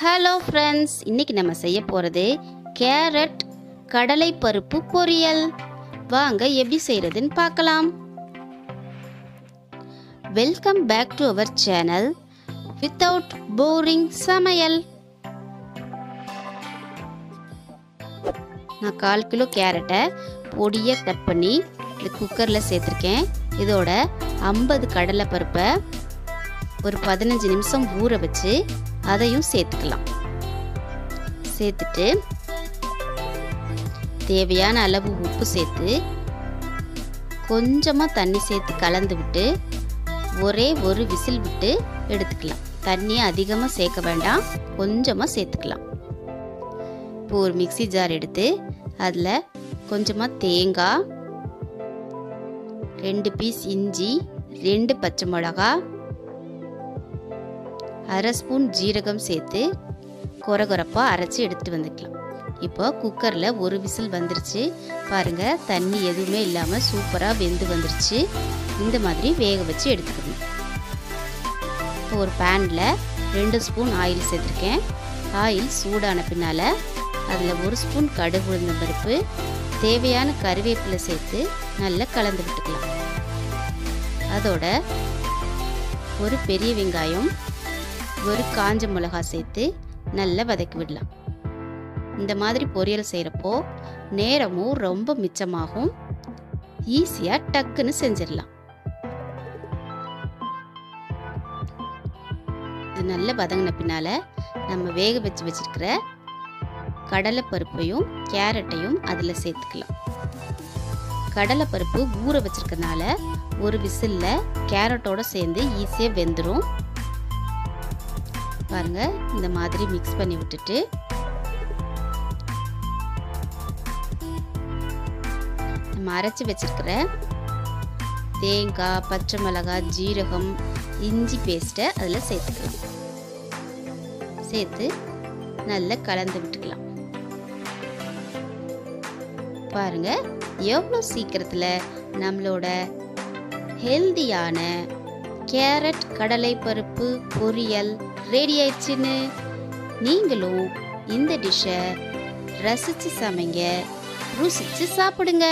Hello friends, இன்னைக்கு நம்ம செய்ய போகிறது கேரட் கடலை பருப்பு பொரியல். வாங்க எப்படி செய்கிறதுன்னு பார்க்கலாம். Welcome back to our channel without boring சமையல். நான் 1/4 கிலோ கேரட்டை பொடியாக கட் பண்ணி இந்த குக்கரில் சேர்த்துருக்கேன். இதோட 50 கடலை பருப்பை ஒரு 15 நிமிஷம் ஊற வச்சு அதையும் சேர்த்துக்கலாம். சேர்த்துட்டு தேவையான அளவு உப்பு சேர்த்து கொஞ்சமாக தண்ணி சேர்த்து கலந்து விட்டு ஒரே ஒரு விசில் விட்டு எடுத்துக்கலாம். தண்ணியை அதிகமாக சேர்க்க வேண்டாம், கொஞ்சமாக சேர்த்துக்கலாம். இப்போ ஒரு மிக்ஸி ஜார் எடுத்து அதில் கொஞ்சமாக தேங்காய், 2 பீஸ் இஞ்சி, 2 பச்சை மிளகாய், 1/2 ஸ்பூன் ஜீரகம் சேர்த்து கொரகொரப்பாக அரைச்சி எடுத்துகிட்டு வந்துக்கலாம். இப்போ குக்கரில் ஒரு விசில் வந்துருச்சு பாருங்கள். தண்ணி எதுவுமே இல்லாமல் சூப்பராக வெந்து வந்துருச்சு. இந்த மாதிரி வேக வச்சு எடுத்துக்கணும். இப்போ ஒரு பேனில் 2 ஸ்பூன் ஆயில் சேர்த்துருக்கேன். ஆயில் சூடான பின்னால் அதில் 1 ஸ்பூன் கடுகு உளுந்தம் பருப்பு, தேவையான கருவேப்பிலை சேர்த்து நல்லா கலந்து விட்டுக்கலாம். அதோட ஒரு பெரிய வெங்காயம், ஒரு காஞ்ச மிளகாய் சேர்த்து நல்லா வதக்கி விடலாம். இந்த மாதிரி பொரியல் செய்கிறப்போ நேரமும் ரொம்ப மிச்சமாகும். ஈஸியாக டக்குன்னு செஞ்சிடலாம். இது நல்லா வதங்கின பின்னால் நம்ம வேக வச்சு வச்சிருக்கிற கடலை பருப்பையும் கேரட்டையும் அதில் சேர்த்துக்கலாம். கடலை பருப்பு ஊற வச்சிருக்கனால ஒரு விசிலில் கேரட்டோட சேர்ந்து ஈஸியாக வெந்துடும். பாருங்க, இந்த மாதிரி மிக்ஸ் பண்ணி விட்டுட்டு நம்ம அரைச்சி வச்சிருக்கிற தேங்காய், பச்சை மிளகாய், ஜீரகம், இஞ்சி பேஸ்ட்டை அதில் சேர்த்துக்கலாம். சேர்த்து நல்லா கலந்து விட்டுக்கலாம். பாருங்க, எவ்வளோ சீக்கிரத்தில் நம்மளோட ஹெல்தியான கேரட் கடலை பருப்பு பொரியல் ரெடி ஆயிடுச்சுன்னு. நீங்களும் இந்த டிஷ்ஷை ரசித்து சமைங்க, ருசித்து சாப்பிடுங்க.